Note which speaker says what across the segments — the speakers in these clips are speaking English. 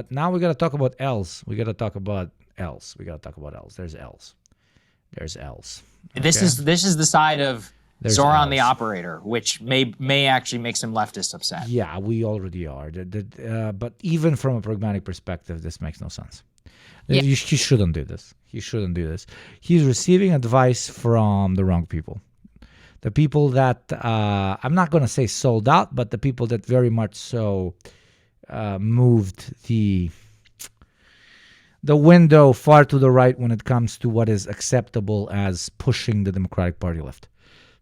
Speaker 1: But now we got to talk about L's. We got to talk about L's. We got to talk about L's. There's L's. There's L's. Okay?
Speaker 2: This is the side of
Speaker 1: There's
Speaker 2: Zoran the
Speaker 1: L's.
Speaker 2: operator, which may actually make some leftists upset.
Speaker 1: Yeah, we already are. But even from a pragmatic perspective, this makes no sense.
Speaker 2: Yeah.
Speaker 1: He shouldn't do this. He shouldn't do this. He's receiving advice from the wrong people. The people that, I'm not going to say sold out, but the people that very much so moved the window far to the right when it comes to what is acceptable as pushing the Democratic Party left.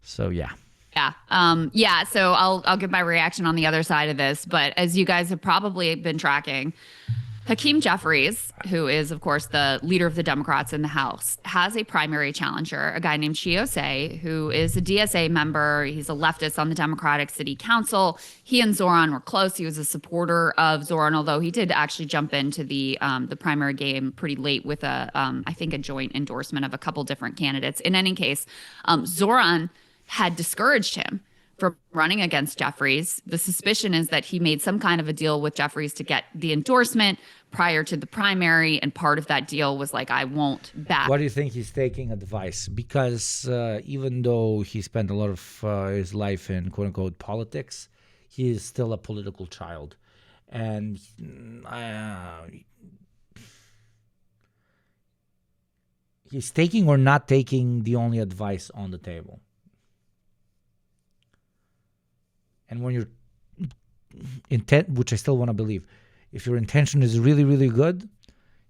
Speaker 1: So, yeah.
Speaker 3: Yeah. So I'll give my reaction on the other side of this. But as you guys have probably been tracking, Hakeem Jeffries, who is, of course, the leader of the Democrats in the House, has a primary challenger, a guy named Chiose, who is a DSA member. He's a leftist on the Democratic City Council. He and Zoran were close. He was a supporter of Zoran, although he did actually jump into the primary game pretty late with I think a joint endorsement of a couple different candidates. In any case, Zoran had discouraged him from running against Jeffries. The suspicion is that he made some kind of a deal with Jeffries to get the endorsement prior to the primary, and part of that deal was like, I won't back.
Speaker 1: Why do you think he's taking advice? Because even though he spent a lot of his life in quote-unquote politics, he is still a political child. And he's taking or not taking the only advice on the table. And when your intent, which I still want to believe, if your intention is really, really good,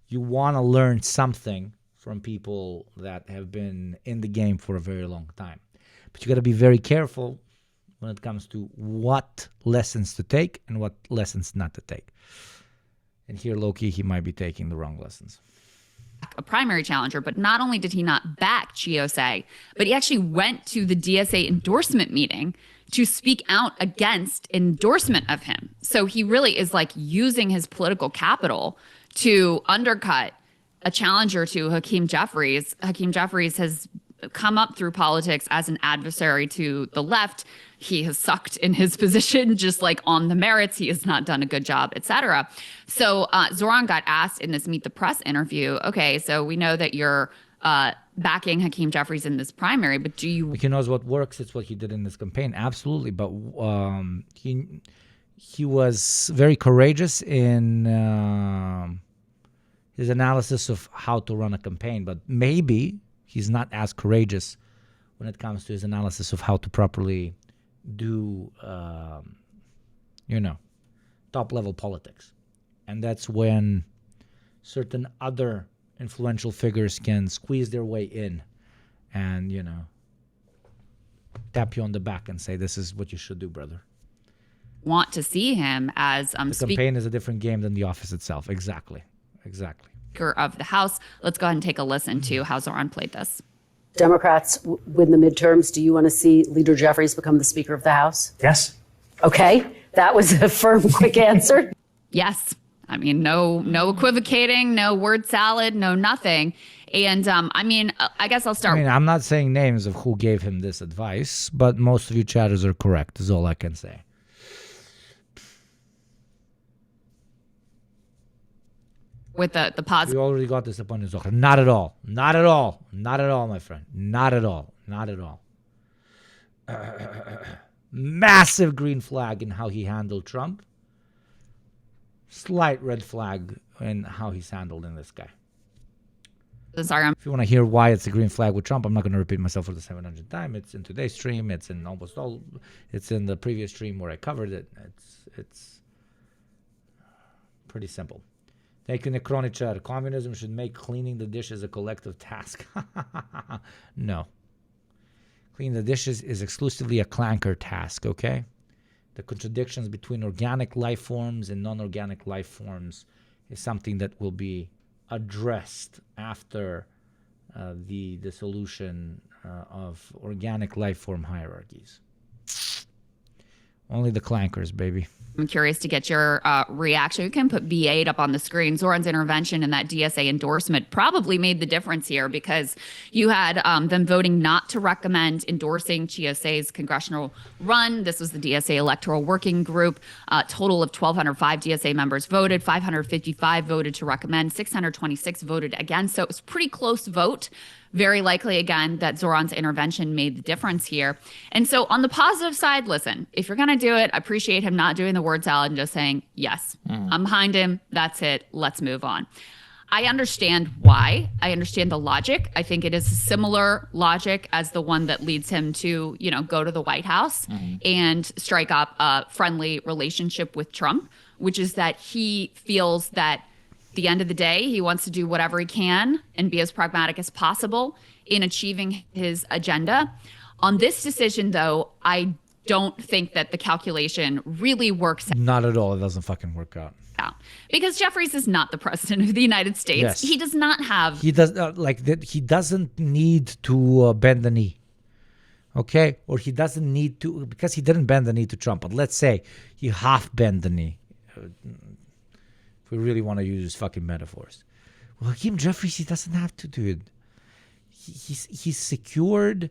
Speaker 1: you want to learn something from people that have been in the game for a very long time. But you got to be very careful when it comes to what lessons to take and what lessons not to take. And here, low-key, he might be taking the wrong lessons.
Speaker 3: A primary challenger, but not only did he not back Chiose, but he actually went to the DSA endorsement meeting to speak out against endorsement of him. So he really is like using his political capital to undercut a challenger to Hakeem Jeffries. Hakeem Jeffries has come up through politics as an adversary to the left. He has sucked in his position, just like on the merits. He has not done a good job, etc. So Zoran got asked in this Meet the Press interview, okay, so we know that you're backing Hakeem Jeffries in this primary, but do you...
Speaker 1: He knows what works. It's what he did in this campaign. Absolutely. But he was very courageous in his analysis of how to run a campaign. But maybe he's not as courageous when it comes to his analysis of how to properly do, top-level politics. And that's when certain other influential figures can squeeze their way in and, tap you on the back and say, this is what you should do, brother.
Speaker 3: Want to see him as
Speaker 1: the campaign is a different game than the office itself. Exactly.
Speaker 3: Speaker of the House. Let's go ahead and take a listen to how Zoran played this.
Speaker 4: Democrats win the midterms. Do you want to see Leader Jeffries become the Speaker of the House?
Speaker 2: Yes.
Speaker 4: Okay. That was a firm, quick answer.
Speaker 3: Yes. I mean, no equivocating, no word salad, no nothing. And I guess I'll start.
Speaker 1: I'm not saying names of who gave him this advice, but most of you chatters are correct, is all I can say.
Speaker 3: With the positive.
Speaker 1: We already got this up on his offer. Not at all. Not at all. Not at all, my friend. Not at all. Not at all. Massive green flag in how he handled Trump. Slight red flag in how he's handled in this guy.
Speaker 3: Sorry,
Speaker 1: if you want to hear why it's a green flag with Trump, I'm not going to repeat myself for the 700th time. It's in today's stream. It's in almost all. It's in the previous stream where I covered it. It's pretty simple. Thank you, Necronichar. Communism should make cleaning the dishes a collective task. No. Cleaning the dishes is exclusively a clanker task, okay? The contradictions between organic life forms and non-organic life forms is something that will be addressed after the dissolution of organic life form hierarchies. Only the clankers, baby.
Speaker 3: I'm curious to get your reaction. You can put B8 up on the screen. Zoran's intervention and that DSA endorsement probably made the difference here, because you had them voting not to recommend endorsing GSA's congressional run. This was the DSA Electoral Working Group. Total of 1,205 DSA members voted. 555 voted to recommend. 626 voted against. So it was a pretty close vote. Very likely, again, that Zoran's intervention made the difference here. And so on the positive side, listen, if you're going to do it, I appreciate him not doing the word salad and just saying, yes, I'm behind him. That's it. Let's move on. I understand why. I understand the logic. I think it is a similar logic as the one that leads him to, go to the White House and strike up a friendly relationship with Trump, which is that he feels that the end of the day, he wants to do whatever he can and be as pragmatic as possible in achieving his agenda. On this decision, though, I don't think that the calculation really works
Speaker 1: Not at all. It doesn't fucking work out.
Speaker 3: out, because Jeffries is not the president of the United States.
Speaker 1: Yes.
Speaker 3: He does not have.
Speaker 1: He does like that. He doesn't need to bend the knee. Okay, or he doesn't need to, because he didn't bend the knee to Trump. But let's say he half bend the knee. If we really want to use fucking metaphors. Well, Hakeem Jeffries, he doesn't have to do it. He's secured,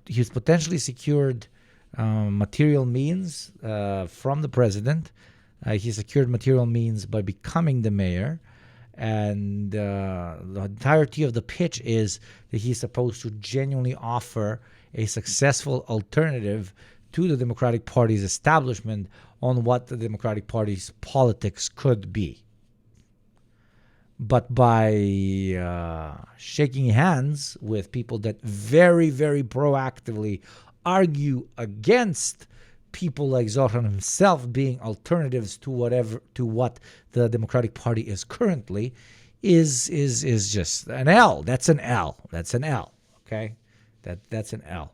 Speaker 1: he's potentially secured material means from the president. He secured material means by becoming the mayor. And the entirety of the pitch is that he's supposed to genuinely offer a successful alternative to the Democratic Party's establishment on what the Democratic Party's politics could be. But by shaking hands with people that very, very proactively argue against people like Zoran himself being alternatives to what the Democratic Party is currently, is just an L. That's an L. That's an L. Okay, that's an L.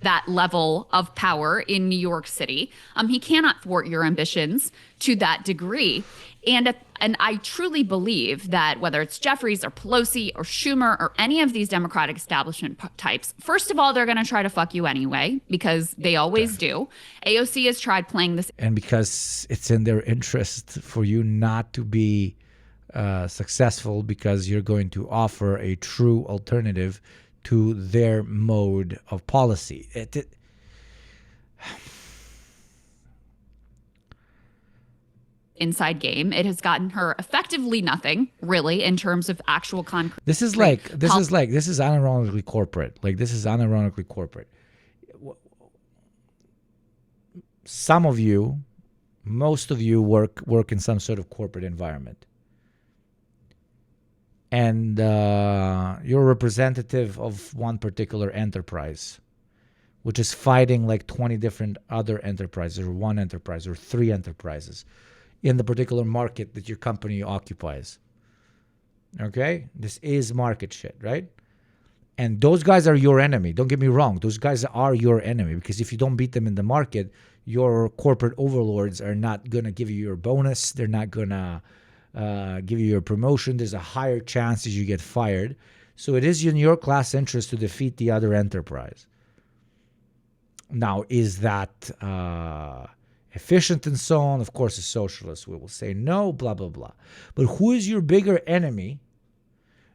Speaker 3: That level of power in New York City. He cannot thwart your ambitions to that degree. And I truly believe that whether it's Jeffries or Pelosi or Schumer or any of these Democratic establishment types, first of all, they're going to try to fuck you anyway, because they always do. AOC has tried playing this.
Speaker 1: And because it's in their interest for you not to be successful, because you're going to offer a true alternative to their mode of policy.
Speaker 3: Inside game. It has gotten her effectively nothing, really, in terms of actual concrete.
Speaker 1: This is unironically corporate. Like, this is unironically corporate. Some of you, most of you work in some sort of corporate environment. And you're a representative of one particular enterprise, which is fighting like 20 different other enterprises, or one enterprise, or three enterprises in the particular market that your company occupies. Okay? This is market shit, right? And those guys are your enemy. Don't get me wrong. Those guys are your enemy, because if you don't beat them in the market, your corporate overlords are not going to give you your bonus. They're not going to give you your promotion. There's a higher chance that you get fired. So it is in your class interest to defeat the other enterprise. Now, is that efficient and so on? Of course, as socialists, we will say no, blah, blah, blah. But who is your bigger enemy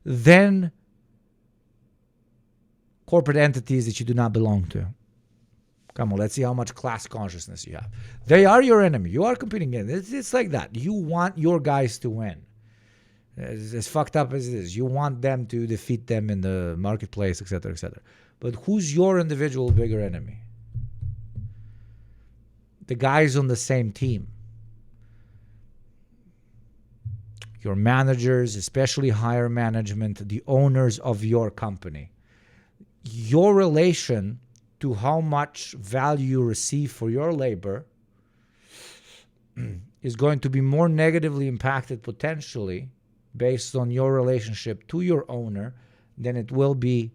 Speaker 1: than corporate entities that you do not belong to? Come on, let's see how much class consciousness you have. They are your enemy. You are competing against. It's like that. You want your guys to win. As fucked up as it is, you want them to defeat them in the marketplace, etc., etc. But who's your individual bigger enemy? The guys on the same team. Your managers, especially higher management, the owners of your company. Your relation to how much value you receive for your labor is going to be more negatively impacted potentially based on your relationship to your owner than it will be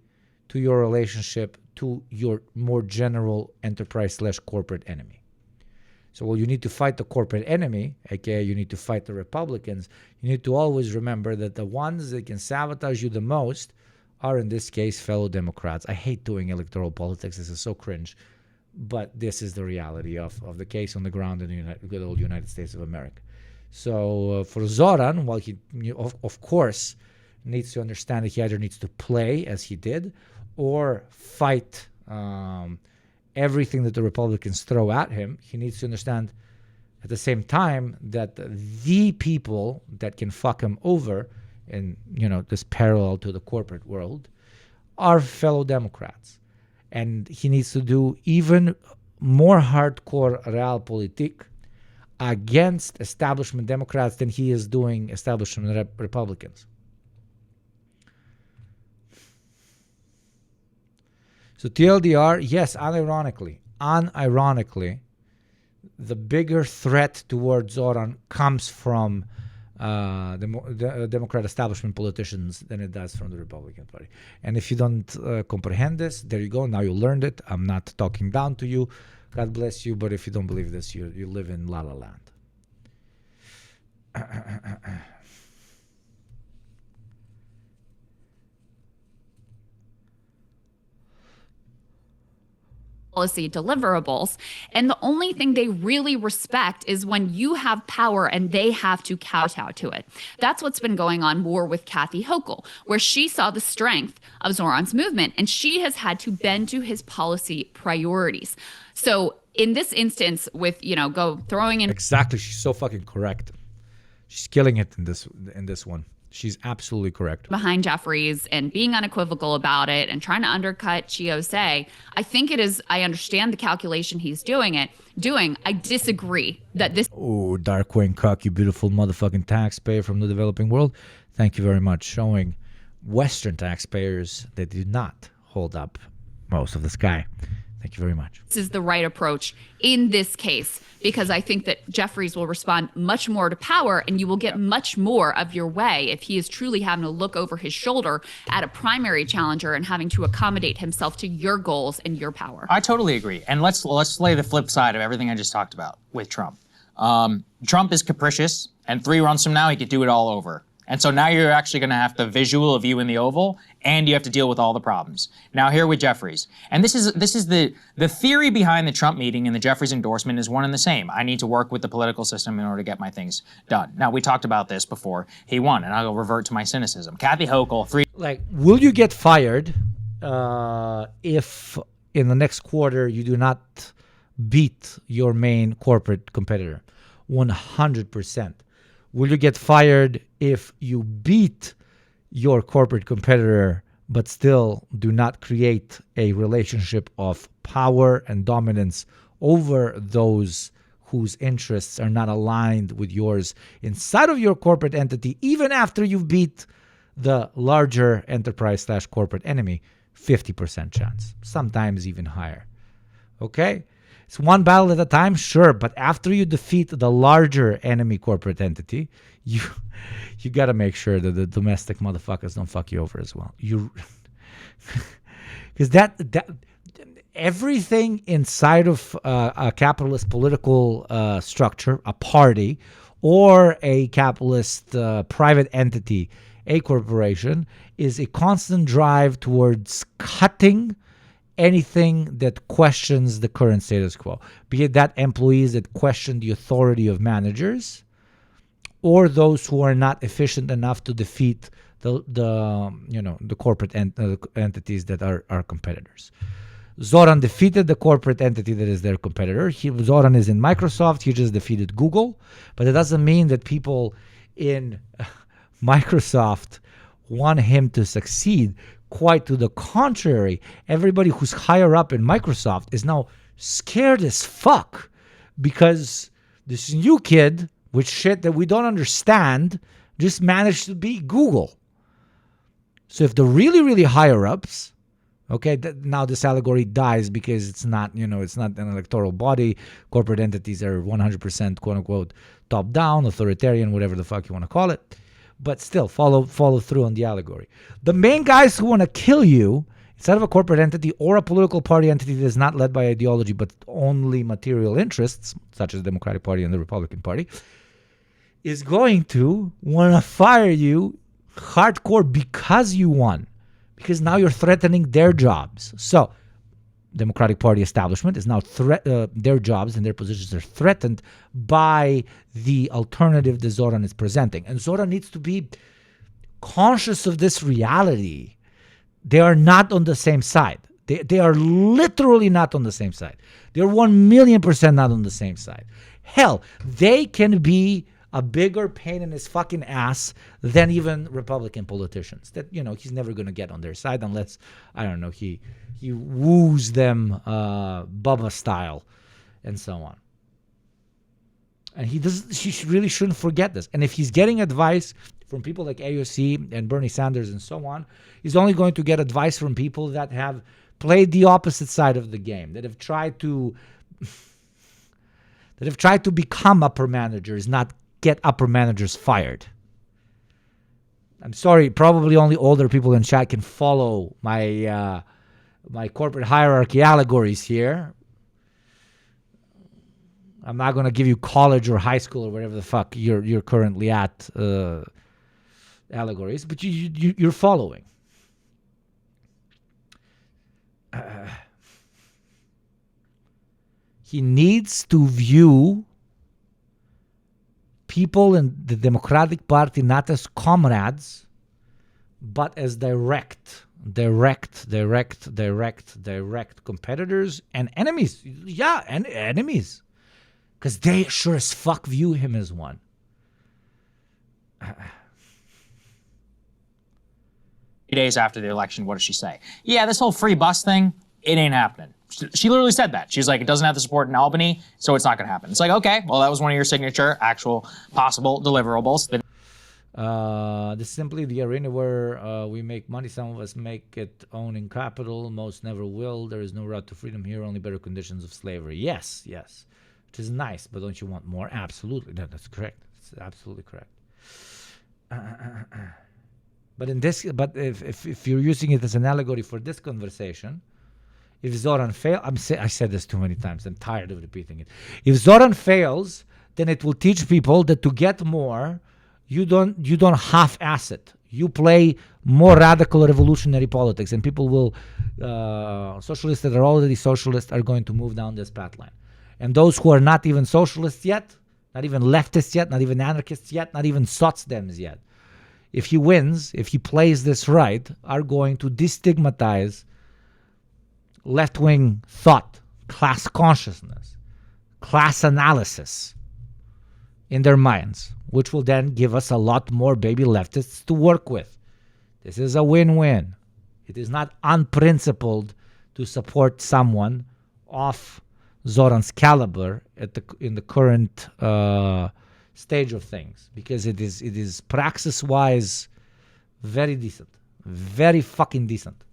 Speaker 1: to your relationship to your more general enterprise/corporate enemy. So while you need to fight the corporate enemy, aka you need to fight the Republicans, you need to always remember that the ones that can sabotage you the most are, in this case, fellow Democrats. I hate doing electoral politics. This is so cringe. But this is the reality of the case on the ground in the good old United States of America. So for Zoran, while he, of course, needs to understand that he either needs to play as he did or fight everything that the Republicans throw at him, he needs to understand at the same time that the people that can fuck him over in, this parallel to the corporate world are fellow Democrats. And he needs to do even more hardcore realpolitik against establishment Democrats than he is doing establishment Republicans. So TLDR, yes, unironically, the bigger threat towards Zoran comes from the Democrat establishment politicians than it does from the Republican Party. And if you don't comprehend this, there you go. Now you learned it. I'm not talking down to you. God bless you. But if you don't believe this, you live in La La Land.
Speaker 3: Policy deliverables. And the only thing they really respect is when you have power and they have to kowtow to it. That's what's been going on more with Kathy Hochul, where she saw the strength of Zoran's movement and she has had to bend to his policy priorities. So in this instance with, throwing in.
Speaker 1: Exactly. She's so fucking correct. She's killing it in this one. She's absolutely correct.
Speaker 3: Behind Jeffries and being unequivocal about it and trying to undercut Chiosei, I think it is, I understand the calculation he's doing. I disagree that this.
Speaker 1: Oh, Darkwing Cock, you beautiful motherfucking taxpayer from the developing world. Thank you very much. Showing Western taxpayers that do not hold up most of the sky. Thank you very much.
Speaker 3: This is the right approach in this case, because I think that Jeffries will respond much more to power and you will get much more of your way if he is truly having to look over his shoulder at a primary challenger and having to accommodate himself to your goals and your power.
Speaker 2: I totally agree. And let's lay the flip side of everything I just talked about with Trump. Trump is capricious, and 3 runs from now, he could do it all over. And so now you're actually going to have the visual of you in the Oval, and you have to deal with all the problems. Now here with Jeffries. And this is the theory behind the Trump meeting and the Jeffries endorsement is one and the same. I need to work with the political system in order to get my things done. Now, we talked about this before he won, and I'll revert to my cynicism. Kathy Hochul, 3...
Speaker 1: will you get fired if in the next quarter you do not beat your main corporate competitor? 100%. Will you get fired if you beat your corporate competitor but still do not create a relationship of power and dominance over those whose interests are not aligned with yours inside of your corporate entity, even after you've beat the larger enterprise/corporate enemy? 50% chance, sometimes even higher. Okay? It's one battle at a time, sure, but after you defeat the larger enemy corporate entity, you got to make sure that the domestic motherfuckers don't fuck you over as well. Because that everything inside of a capitalist political structure, a party, or a capitalist private entity, a corporation, is a constant drive towards cutting anything that questions the current status quo, be it that employees that question the authority of managers or those who are not efficient enough to defeat the corporate entities that are competitors. Zoran defeated the corporate entity that is their competitor. Zoran is in Microsoft. He just defeated Google. But it doesn't mean that people in Microsoft want him to succeed. Quite to the contrary, everybody who's higher up in Microsoft is now scared as fuck because this new kid with shit that we don't understand just managed to beat Google. So if the really, really higher ups, okay, now this allegory dies because it's not, it's not an electoral body. Corporate entities are 100% quote unquote top down, authoritarian, whatever the fuck you want to call it. But still, follow through on the allegory. The main guys who want to kill you, instead of a corporate entity or a political party entity that is not led by ideology but only material interests, such as the Democratic Party and the Republican Party, is going to want to fire you hardcore because you won. Because now you're threatening their jobs. So, Democratic Party establishment is now their jobs and their positions are threatened by the alternative that Zoran is presenting. And Zoran needs to be conscious of this reality. They are not on the same side. They are literally not on the same side. They're 1,000,000% not on the same side. Hell, they can be a bigger pain in his fucking ass than even Republican politicians. That, he's never going to get on their side unless, I don't know, he woos them Bubba style and so on. And he really shouldn't forget this. And if he's getting advice from people like AOC and Bernie Sanders and so on, he's only going to get advice from people that have played the opposite side of the game, that have tried to become upper managers, not get upper managers fired. I'm sorry, probably only older people in chat can follow my my corporate hierarchy allegories here. I'm not going to give you college or high school or whatever the fuck you're currently at allegories, but you're following. He needs to view people in the Democratic Party not as comrades, but as direct competitors and enemies. Yeah, and enemies. Because they sure as fuck view him as one.
Speaker 2: Days after the election, what does she say? Yeah, this whole free bus thing, it ain't happening. She literally said that. She's like, it doesn't have the support in Albany, so it's not going to happen. It's like, okay, well, that was one of your signature, actual, possible deliverables.
Speaker 1: This is simply the arena where we make money. Some of us make it owning capital. Most never will. There is no route to freedom here, only better conditions of slavery. Yes. Which is nice, but don't you want more? Absolutely. No, that's correct. That's absolutely correct. But if you're using it as an allegory for this conversation, if Zoran fails, I said this too many times. I'm tired of repeating it. If Zoran fails, then it will teach people that to get more, you don't half-ass it. You play more radical revolutionary politics, and people will socialists that are already socialists are going to move down this path line. And those who are not even socialists yet, not even leftists yet, not even anarchists yet, not even sotsdems yet, if he wins, if he plays this right, are going to destigmatize left-wing thought, class consciousness, class analysis in their minds, which will then give us a lot more baby leftists to work with. This is a win-win. It is not unprincipled to support someone of Zoran's caliber in the current stage of things, because it is praxis-wise very decent, very fucking decent.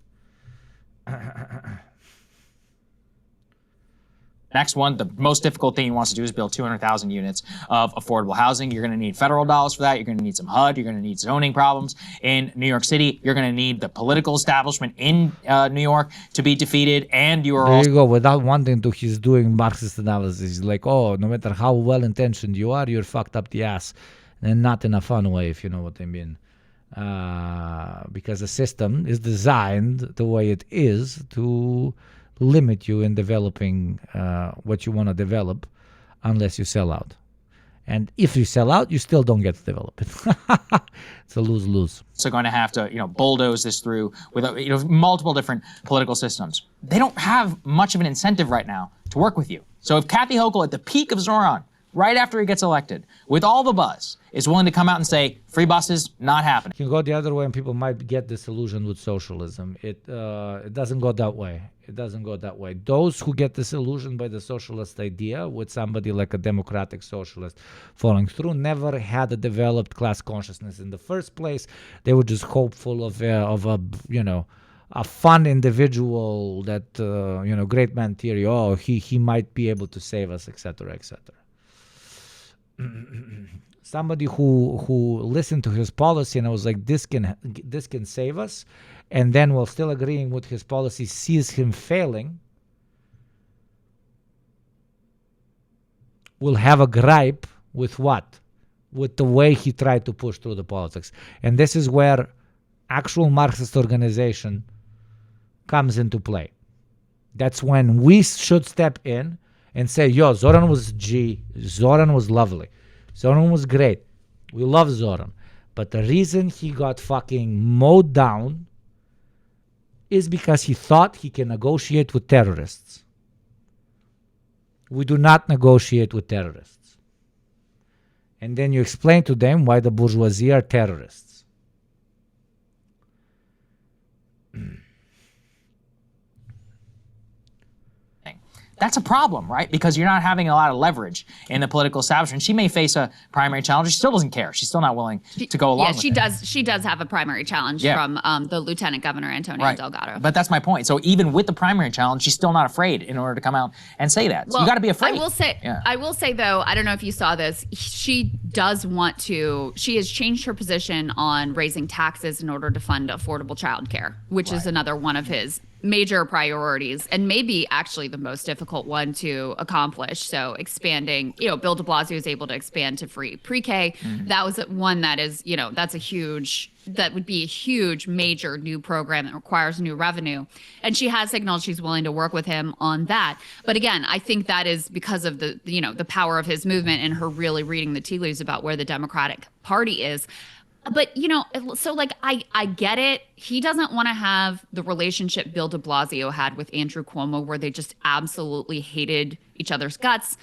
Speaker 2: Next one, the most difficult thing he wants to do is build 200,000 units of affordable housing. You're going to need federal dollars for that. You're going to need some HUD. You're going to need zoning problems in New York City. You're going to need the political establishment in New York to be defeated. And you are
Speaker 1: there you go. Without wanting to, he's doing Marxist analysis. He's like, oh, no matter how well-intentioned you are, you're fucked up the ass. And not in a fun way, if you know what I mean. Because the system is designed the way it is to limit you in developing what you want to develop unless you sell out. And if you sell out, you still don't get to develop it. It's a lose-lose.
Speaker 2: So going to have to, bulldoze this through with multiple different political systems. They don't have much of an incentive right now to work with you. So if Kathy Hochul at the peak of Zoran, right after he gets elected, with all the buzz, is willing to come out and say, free buses, not happening.
Speaker 1: You can go the other way and people might get disillusioned with socialism. It doesn't go that way. It doesn't go that way. Those who get disillusioned by the socialist idea with somebody like a democratic socialist following through never had a developed class consciousness in the first place. They were just hopeful of a fun individual that, great man theory, he might be able to save us, etc., etc. Somebody who listened to his policy and I was like, this can save us, and then while still agreeing with his policy sees him failing, will have a gripe with what? With the way he tried to push through the politics. And this is where actual Marxist organization comes into play. That's when we should step in and say, yo, Zoran was G. Zoran was lovely. Zoran was great. We love Zoran. But the reason he got fucking mowed down is because he thought he can negotiate with terrorists. We do not negotiate with terrorists. And then you explain to them why the bourgeoisie are terrorists.
Speaker 2: That's a problem, right? Because you're not having a lot of leverage in the political establishment. She may face a primary challenge. She still doesn't care. She's still not willing to go along with it.
Speaker 3: Yeah, she does have a primary challenge from the Lieutenant Governor Antonio Delgado.
Speaker 2: But that's my point. So even with the primary challenge, she's still not afraid in order to come out and say that. So you got to be afraid.
Speaker 3: I will say though, I don't know if you saw this. She has changed her position on raising taxes in order to fund affordable childcare, which is another one of his major priorities, and maybe actually the most difficult one to accomplish. So expanding, Bill de Blasio was able to expand to free pre-K. That was one that is, that would be a huge, major new program that requires new revenue. And she has signaled she's willing to work with him on that. But again, I think that is because of the power of his movement and her really reading the tea leaves about where the Democratic Party is. But, so I get it. He doesn't want to have the relationship Bill de Blasio had with Andrew Cuomo, where they just absolutely hated each other's guts.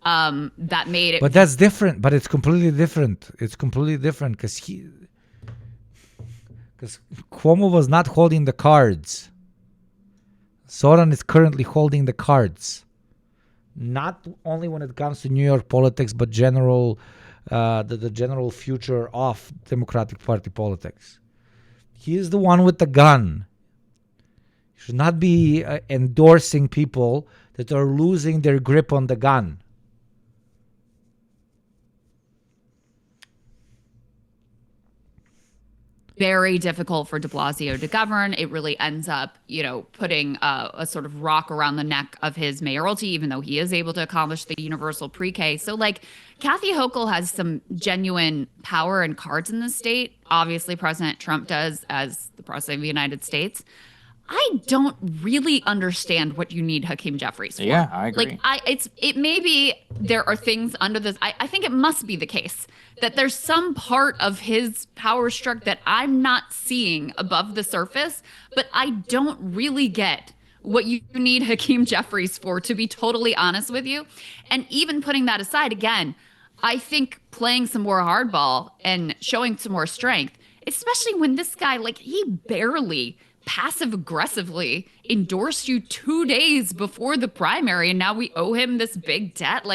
Speaker 3: That made it.
Speaker 1: But that's different. But it's completely different. It's completely different because Cuomo was not holding the cards. Zoran is currently holding the cards. Not only when it comes to New York politics, but the general future of Democratic Party politics. He is the one with the gun. You should not be endorsing people that are losing their grip on the gun.
Speaker 3: Very difficult for de Blasio to govern. It really ends up, putting a sort of rock around the neck of his mayoralty, even though he is able to accomplish the universal pre-K. So, Kathy Hochul has some genuine power and cards in the state. Obviously, President Trump does as the president of the United States. I don't really understand what you need Hakeem Jeffries for.
Speaker 2: Yeah, I agree.
Speaker 3: It may be there are things under this. I think it must be the case that there's some part of his power structure that I'm not seeing above the surface, but I don't really get what you need Hakeem Jeffries for, to be totally honest with you. And even putting that aside, again, I think playing some more hardball and showing some more strength, especially when this guy, he barely passive aggressively endorsed you 2 days before the primary, and now we owe him this big debt.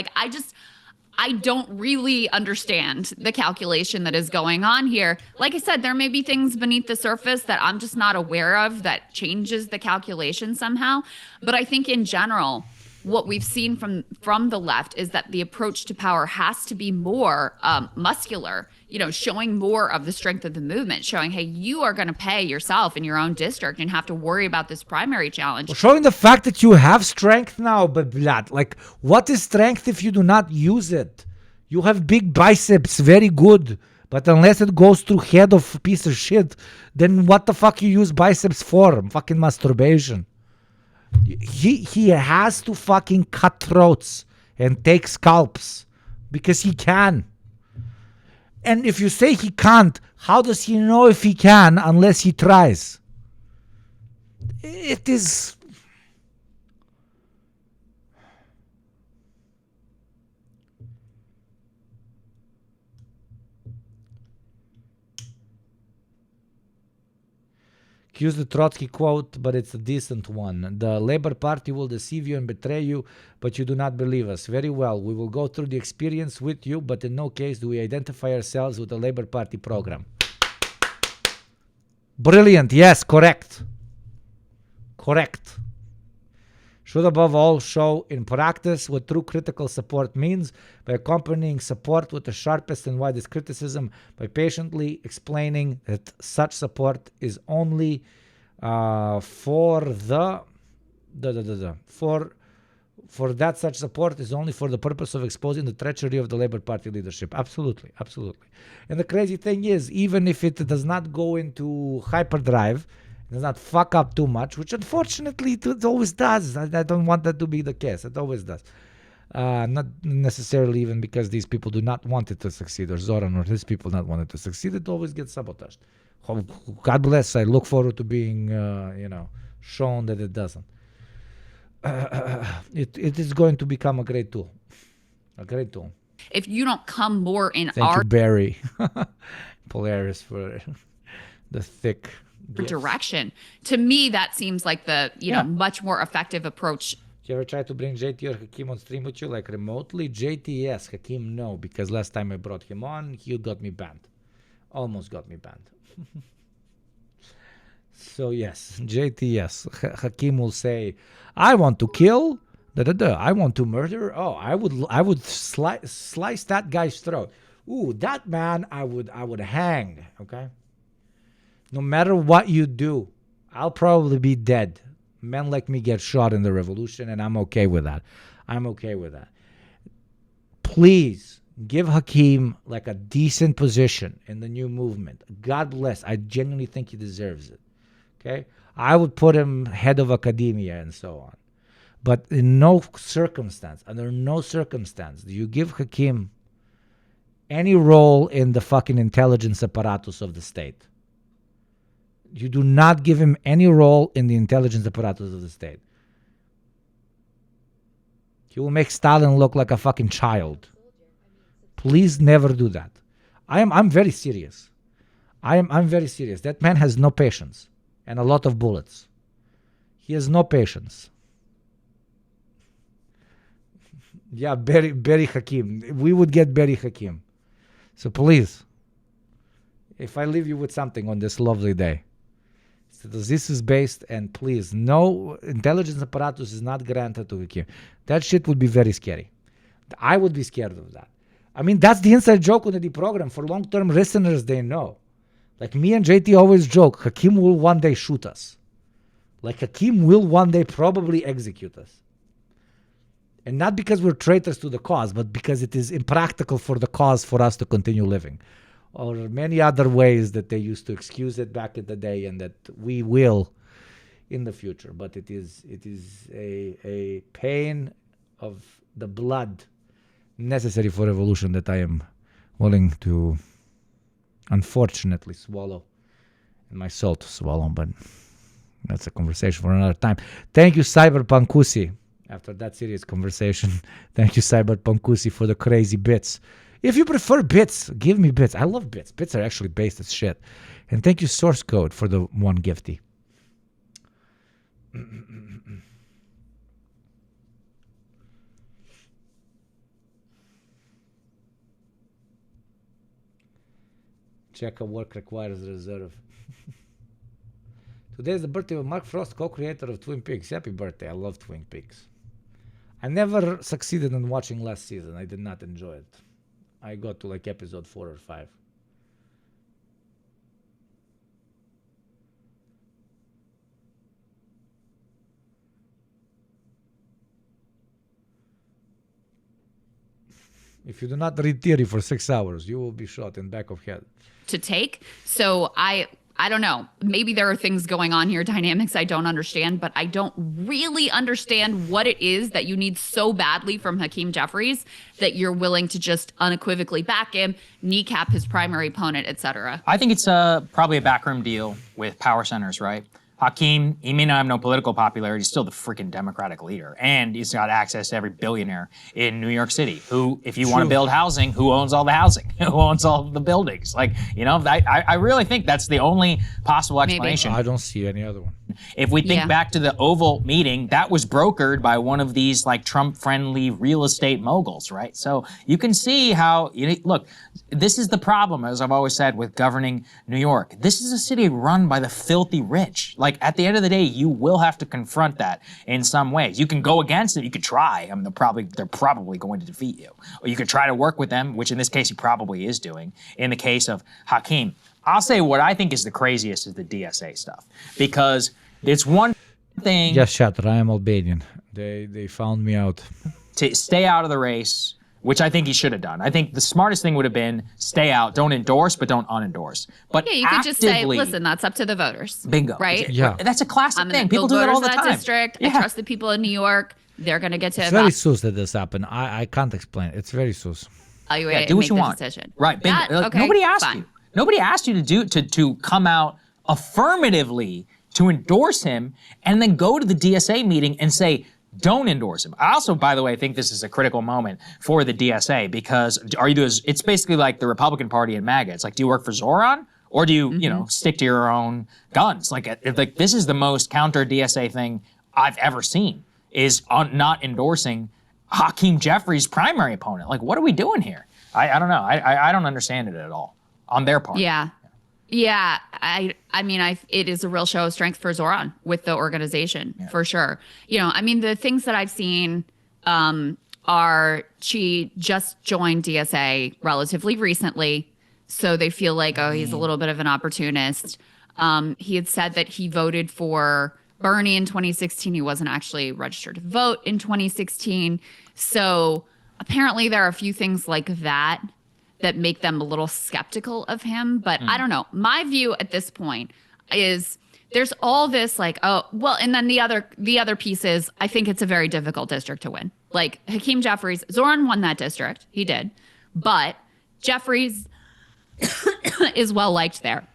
Speaker 3: I don't really understand the calculation that is going on here. Like I said, there may be things beneath the surface that I'm just not aware of that changes the calculation somehow. But I think in general, what we've seen from the left is that the approach to power has to be more muscular, showing more of the strength of the movement, showing, hey, you are going to pay yourself in your own district and have to worry about this primary challenge.
Speaker 1: Well, showing the fact that you have strength now, but blood, what is strength if you do not use it? You have big biceps, very good. But unless it goes through head of a piece of shit, then what the fuck you use biceps for? Fucking masturbation. He has to fucking cut throats and take scalps because he can. And if you say he can't, how does he know if he can unless he tries? It is... Use the Trotsky quote, but it's a decent one. The Labour Party will deceive you and betray you, but you do not believe us. Very well, we will go through the experience with you, but in no case do we identify ourselves with the Labour Party program. Brilliant, yes, correct. Correct. Should above all show in practice what true critical support means by accompanying support with the sharpest and widest criticism, by patiently explaining that such support is only for that such support is only for the purpose of exposing the treachery of the Labour Party leadership. Absolutely, absolutely. And the crazy thing is, even if it does not go into hyperdrive, does not fuck up too much, which unfortunately it always does. I don't want that to be the case. It always does. Not necessarily even because these people do not want it to succeed, or Zoran or his people not want it to succeed. It always gets sabotaged. God bless. I look forward to being, shown that it doesn't. It is going to become a great tool. A great tool.
Speaker 3: If you don't come more in
Speaker 1: Thank
Speaker 3: our
Speaker 1: you, Barry. Polaris for the thick gift.
Speaker 3: direction, to me, that seems like the, much more effective approach.
Speaker 1: You ever try to bring JT or Hakeem on stream with you, like remotely? JT, yes. Hakeem, no. Because last time I brought him on, he got me banned. Almost got me banned. So, yes. JT, yes. Hakeem will say, I want to kill. I want to murder. Oh, I would slice that guy's throat. Ooh, that man, I would hang. Okay? No matter what you do, I'll probably be dead. Men like me get shot in the revolution, and I'm okay with that. I'm okay with that. Please give Hakeem like a decent position in the new movement. God bless. I genuinely think he deserves it. Okay? I would put him head of academia and so on. But in no circumstance, under no circumstance, do you give Hakeem any role in the fucking intelligence apparatus of the state. You do not give him any role in the intelligence apparatus of the state. He will make Stalin look like a fucking child. Please never do that. I'm very serious. I'm very serious. That man has no patience and a lot of bullets. He has no patience. Yeah, Barry Hakeem. We would get Barry Hakeem. So please, if I leave you with something on this lovely day, so this is based, and please, no intelligence apparatus is not granted to Hakeem. That shit would be very scary. I would be scared of that. I mean, that's the inside joke on the program. For long-term listeners, they know. Like me and JT always joke, Hakeem will one day shoot us. Like Hakeem will one day probably execute us. And not because we're traitors to the cause, but because it is impractical for the cause for us to continue living. Or many other ways that they used to excuse it back in the day, and that we will in the future. But it is a pain of the blood necessary for evolution that I am willing to, unfortunately, swallow, and my soul to swallow. But that's a conversation for another time. Thank you, Cyberpunkusi. After that serious conversation, thank you, Cyberpunkusi, for the crazy bits. If you prefer bits, give me bits. I love bits. Bits are actually based as shit. And thank you, Source Code, for the one gifty. Check a work requires reserve. Today is the birthday of Mark Frost, co-creator of Twin Peaks. Happy birthday. I love Twin Peaks. I never succeeded in watching last season. I did not enjoy it. I got to like episode 4 or 5. If you do not read theory for 6 hours, you will be shot in back of head.
Speaker 3: To take. So I don't know. Maybe there are things going on here, dynamics I don't understand, but I don't really understand what it is that you need so badly from Hakeem Jeffries that you're willing to just unequivocally back him, kneecap his primary opponent, etc.
Speaker 2: I think it's probably a backroom deal with power centers, right? Hakeem, he may not have no political popularity, he's still the freaking Democratic leader. And he's got access to every billionaire in New York City who, if you want to build housing, who owns all the housing? Who owns all the buildings? Like, you know, I really think that's the only possible explanation.
Speaker 1: I don't see any other one.
Speaker 2: If we think back to the Oval meeting, that was brokered by one of these like Trump-friendly real estate moguls, right? So you can see how, look, this is the problem, as I've always said, with governing New York. This is a city run by the filthy rich. Like, at the end of the day, you will have to confront that in some ways. You can go against it. You could try. I mean, they're probably going to defeat you. Or you could try to work with them, which in this case he probably is doing. In the case of Hakeem, I'll say what I think is the craziest is the DSA stuff, because it's one thing.
Speaker 1: Yes, Chatter, I am Albanian. They found me out.
Speaker 2: To stay out of the race, which I think he should have done. I think the smartest thing would have been stay out, don't endorse, but don't unendorse. But
Speaker 3: Yeah, you could just say, listen, that's up to the voters.
Speaker 2: Bingo.
Speaker 3: Right?
Speaker 1: Yeah.
Speaker 2: That's a classic
Speaker 3: I'm
Speaker 2: thing.
Speaker 3: going to
Speaker 2: People do that all the
Speaker 3: that
Speaker 2: time.
Speaker 3: district.
Speaker 2: Yeah.
Speaker 3: I trust the people in New York. They're going to get to
Speaker 1: It's very sus that this happened. I can't explain it. It's very sus.
Speaker 3: evaluate
Speaker 2: Yeah,
Speaker 3: it
Speaker 2: do
Speaker 3: and
Speaker 2: what
Speaker 3: make
Speaker 2: you
Speaker 3: the
Speaker 2: want.
Speaker 3: decision.
Speaker 2: Right. Bingo.
Speaker 3: That, okay,
Speaker 2: Nobody asked
Speaker 3: fine.
Speaker 2: you. Nobody asked you to come out affirmatively to endorse him and then go to the DSA meeting and say, don't endorse him. I also, by the way, think this is a critical moment for the DSA because it's basically like the Republican Party in MAGA. It's like, do you work for Zoran or do you, stick to your own guns? Like this is the most counter DSA thing I've ever seen is on not endorsing Hakeem Jeffries' primary opponent. Like, what are we doing here? I don't know. I don't understand it at all on their part.
Speaker 3: Yeah. Yeah, I mean, it is a real show of strength for Zoran with the organization, for sure. I mean, the things that I've seen are she just joined DSA relatively recently, so they feel like, oh, he's a little bit of an opportunist. He had said that he voted for Bernie in 2016. He wasn't actually registered to vote in 2016. So apparently there are a few things like that make them a little skeptical of him. But I don't know. My view at this point is there's all this like, oh, well, and then the other piece is I think it's a very difficult district to win. Like Hakeem Jeffries, Zoran won that district. He did. But Jeffries is well liked there.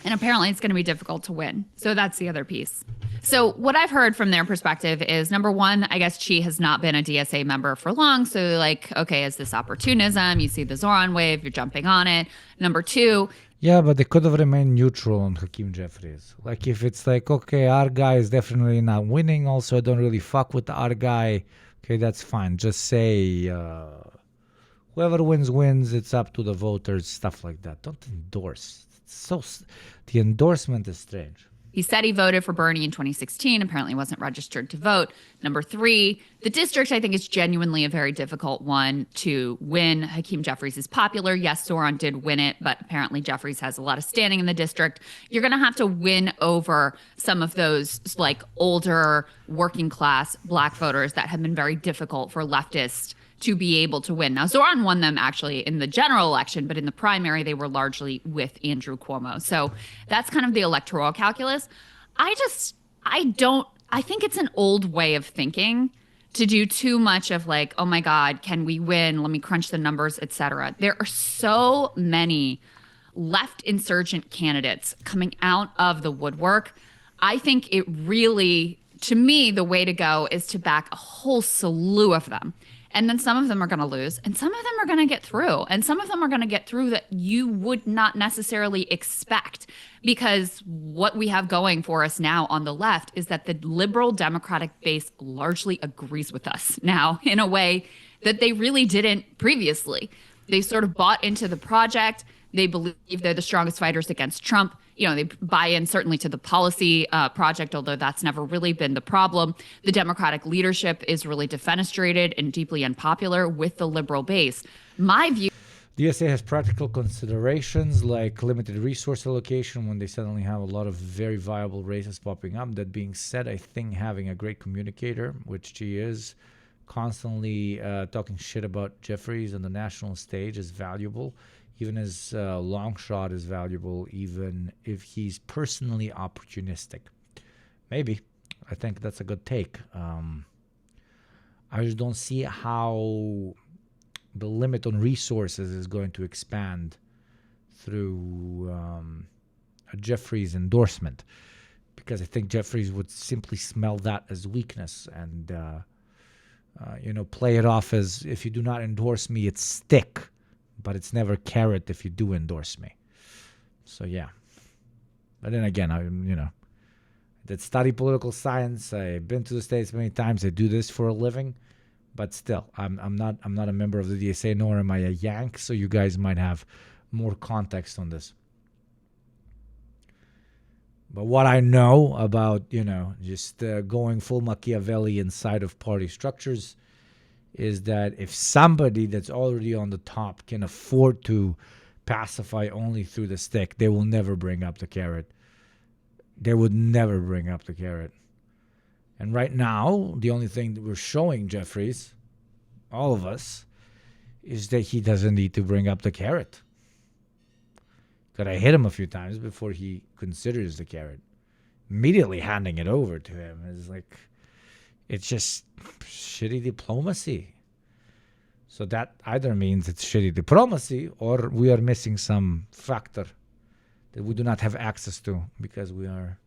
Speaker 3: And apparently it's going to be difficult to win. So that's the other piece. So what I've heard from their perspective is, number one, I guess she has not been a DSA member for long. So like, okay, is this opportunism? You see the Zoran wave, you're jumping on it. Number two.
Speaker 1: Yeah, but they could have remained neutral on Hakeem Jeffries. Like if it's like, okay, our guy is definitely not winning. Also, I don't really fuck with the other guy. Okay, that's fine. Just say whoever wins. It's up to the voters, stuff like that. Don't endorse. The endorsement is strange.
Speaker 3: He said he voted for Bernie in 2016, apparently wasn't registered to vote. Number three, the district, I think, is genuinely a very difficult one to win. Hakeem Jeffries is popular. Yes, Zoran did win it, but apparently Jeffries has a lot of standing in the district. You're going to have to win over some of those like older working class black voters that have been very difficult for leftists to be able to win. Now, Zoran won them actually in the general election, but in the primary, they were largely with Andrew Cuomo. So that's kind of the electoral calculus. I think it's an old way of thinking to do too much of like, oh my God, can we win? Let me crunch the numbers, et cetera. There are so many left insurgent candidates coming out of the woodwork. I think it really, to me, the way to go is to back a whole slew of them. And then some of them are going to lose, and some of them are going to get through, and some of them are going to get through that you would not necessarily expect, because what we have going for us now on the left is that the liberal Democratic base largely agrees with us now in a way that they really didn't previously. They sort of bought into the project. They believe they're the strongest fighters against Trump. They buy in certainly to the policy project, although that's never really been the problem. The Democratic leadership is really defenestrated and deeply unpopular with the liberal base. My view.
Speaker 1: DSA has practical considerations like limited resource allocation when they suddenly have a lot of very viable races popping up. That being said, I think having a great communicator, which she is, constantly talking shit about Jeffries on the national stage is valuable. Even his long shot is valuable, even if he's personally opportunistic. Maybe. I think that's a good take. I just don't see how the limit on resources is going to expand through a Jeffries endorsement, because I think Jeffries would simply smell that as weakness and play it off as, if you do not endorse me, it's stick. But it's never carrot if you do endorse me. So, yeah. But then again, I did study political science. I've been to the States many times. I do this for a living. But still, I'm not a member of the DSA, nor am I a Yank. So you guys might have more context on this. But what I know about, just going full Machiavelli inside of party structures is that if somebody that's already on the top can afford to pacify only through the stick, they will never bring up the carrot. They would never bring up the carrot. And right now, the only thing that we're showing Jeffries, all of us, is that he doesn't need to bring up the carrot. Gotta hit him a few times before he considers the carrot. Immediately handing it over to him is like, it's just shitty diplomacy. So that either means it's shitty diplomacy or we are missing some factor that we do not have access to because we are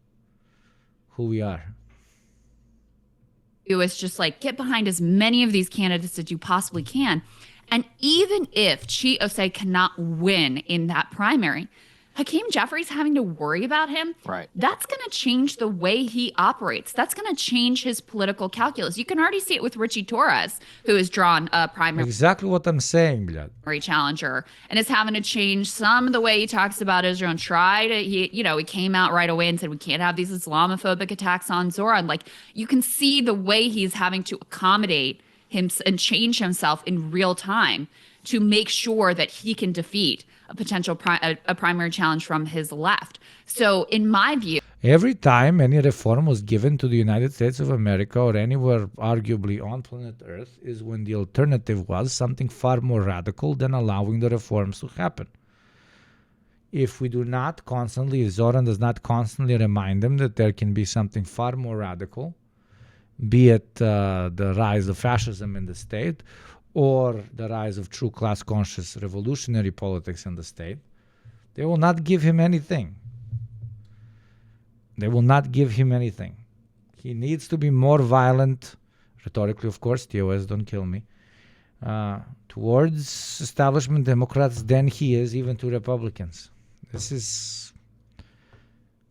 Speaker 1: who we are.
Speaker 3: It was just like, get behind as many of these candidates as you possibly can. And even if Chi Osei cannot win in that primary, Hakeem Jeffries having to worry about him,
Speaker 2: Right.
Speaker 3: That's going to change the way he operates. That's going to change his political calculus. You can already see it with Richie Torres, who has drawn a primary
Speaker 1: Exactly what I'm saying, blood.
Speaker 3: challenger and is having to change some of the way he talks about Israel and he came out right away and said, we can't have these Islamophobic attacks on Zoran. Like, you can see the way he's having to accommodate him and change himself in real time to make sure that he can defeat a potential a primary challenge from his left. So in my view,
Speaker 1: Every time any reform was given to the United States of America or anywhere arguably on planet Earth is when the alternative was something far more radical than allowing the reforms to happen. If we do not constantly, Zoran does not constantly remind them that there can be something far more radical, be it the rise of fascism in the state or the rise of true class-conscious revolutionary politics in the state, they will not give him anything. They will not give him anything. He needs to be more violent, rhetorically, of course, TOS, don't kill me, towards establishment Democrats than he is even to Republicans. This is,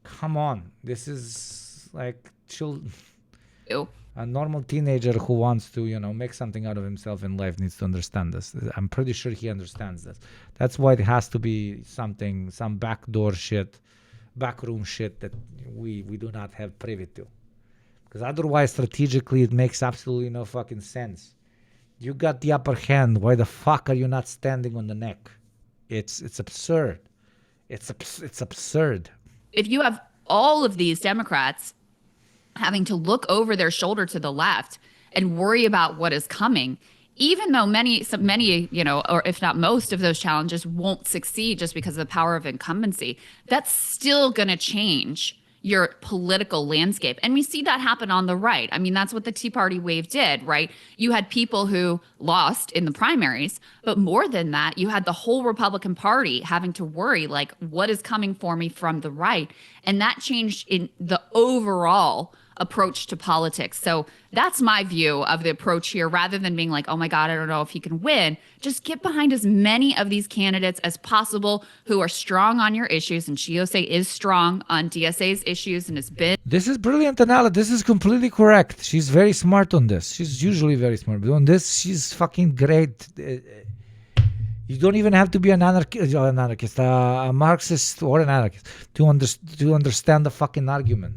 Speaker 1: come on, this is like a normal teenager who wants to, make something out of himself in life needs to understand this. I'm pretty sure he understands this. That's why it has to be some backdoor shit, backroom shit that we do not have privy to. Because otherwise, strategically, it makes absolutely no fucking sense. You got the upper hand. Why the fuck are you not standing on the neck? It's absurd. It's absurd.
Speaker 3: If you have all of these Democrats having to look over their shoulder to the left and worry about what is coming, even though many, or if not most of those challenges won't succeed just because of the power of incumbency, that's still going to change your political landscape. And we see that happen on the right. I mean, that's what the Tea Party wave did, right? You had people who lost in the primaries, but more than that, you had the whole Republican Party having to worry, like, what is coming for me from the right? And that changed in the overall approach to politics. So that's my view of the approach here, rather than being like, oh my God, I don't know if he can win. Just get behind as many of these candidates as possible who are strong on your issues. And Chi Osei is strong on DSA's issues and has been.
Speaker 1: This is brilliant analysis. This is completely correct. She's very smart on this. She's usually very smart. But on this, she's fucking great. You don't even have to be a Marxist or an anarchist to understand the fucking argument.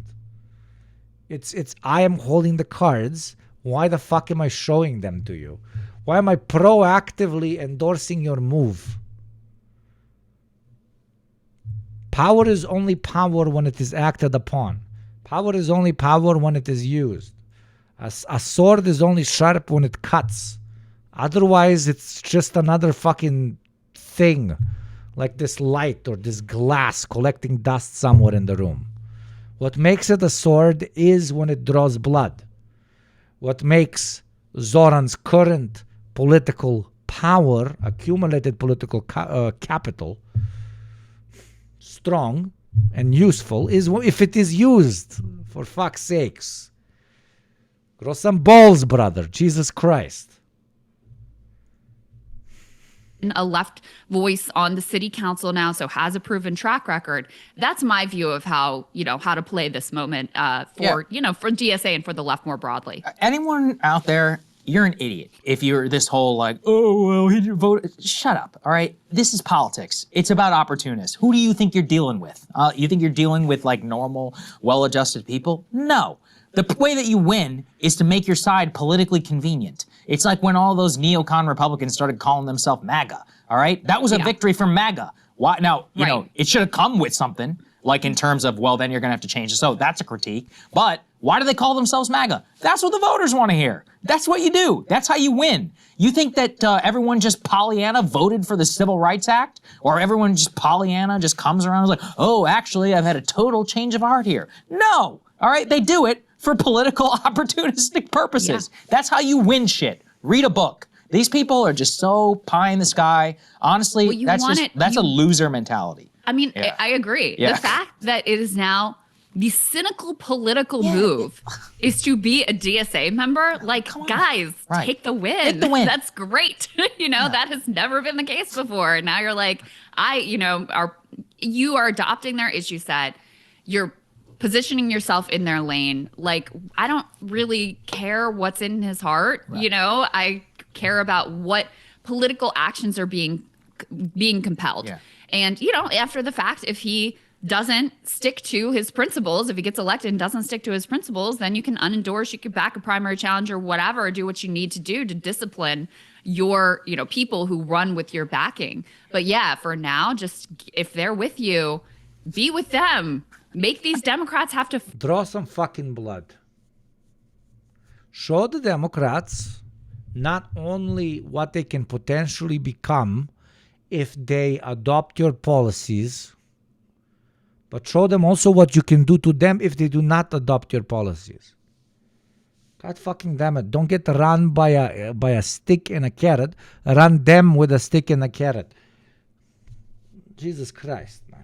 Speaker 1: It's I am holding the cards. Why the fuck am I showing them to you? Why am I proactively endorsing your move? Power is only power when it is acted upon. Power is only power when it is used. A sword is only sharp when it cuts. Otherwise, it's just another fucking thing, like this light or this glass collecting dust somewhere in the room. What makes it a sword is when it draws blood. What makes Zoran's current political power, accumulated political capital, strong and useful is if it is used, for fuck's sakes. Grow some balls, brother. Jesus Christ.
Speaker 3: A left voice on the city council now, so has a proven track record. That's my view of how to play this moment for DSA and for the left more broadly.
Speaker 2: Anyone out there, you're an idiot if you're this whole like, oh, well, he didn't vote. Shut up, all right? This is politics. It's about opportunists. Who do you think you're dealing with? You think you're dealing with like normal, well-adjusted people? No. The way that you win is to make your side politically convenient. It's like when all those neocon Republicans started calling themselves MAGA, all right? That was a victory for MAGA. Why? Now, you know, it should have come with something, like in terms of, well, then you're going to have to change it. So that's a critique. But Why do they call themselves MAGA? That's what the voters want to hear. That's what you do. That's how you win. You think that everyone just Pollyanna voted for the Civil Rights Act? Or everyone just Pollyanna just comes around and is like, oh, actually, I've had a total change of heart here. No, all right? They do it for political opportunistic purposes.
Speaker 3: Yeah.
Speaker 2: That's how you win shit. Read a book. These people are just so pie in the sky. Honestly,
Speaker 3: Well,
Speaker 2: that's a loser mentality.
Speaker 3: I mean,
Speaker 2: Yeah.
Speaker 3: I agree.
Speaker 2: Yeah.
Speaker 3: The fact that it is now the cynical political move is to be a DSA member. Like, guys,
Speaker 2: Right.
Speaker 3: take the win.
Speaker 2: Take the win.
Speaker 3: That's great. That has never been the case before. And now you're like, you are adopting their issue set. You're positioning yourself in their lane. Like, I don't really care what's in his heart.
Speaker 2: Right.
Speaker 3: I care about what political actions are being compelled.
Speaker 2: Yeah.
Speaker 3: And, after the fact, if he doesn't stick to his principles, if he gets elected and doesn't stick to his principles, then you can unendorse, you can back a primary challenger, whatever, do what you need to do to discipline your, people who run with your backing. But yeah, for now, just if they're with you, be with them. Make these Democrats have to
Speaker 1: Draw some fucking blood. Show the Democrats not only what they can potentially become if they adopt your policies, but show them also what you can do to them if they do not adopt your policies. God fucking damn it. Don't get run by a stick and a carrot. Run them with a stick and a carrot. Jesus Christ, man.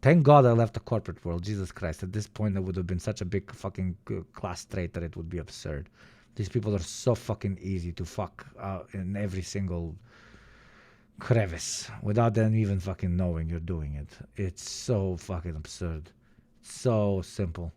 Speaker 1: Thank God I left the corporate world. Jesus Christ. At this point, I would have been such a big fucking class trait that it would be absurd. These people are so fucking easy to fuck in every single crevice without them even fucking knowing you're doing it. It's so fucking absurd. So simple.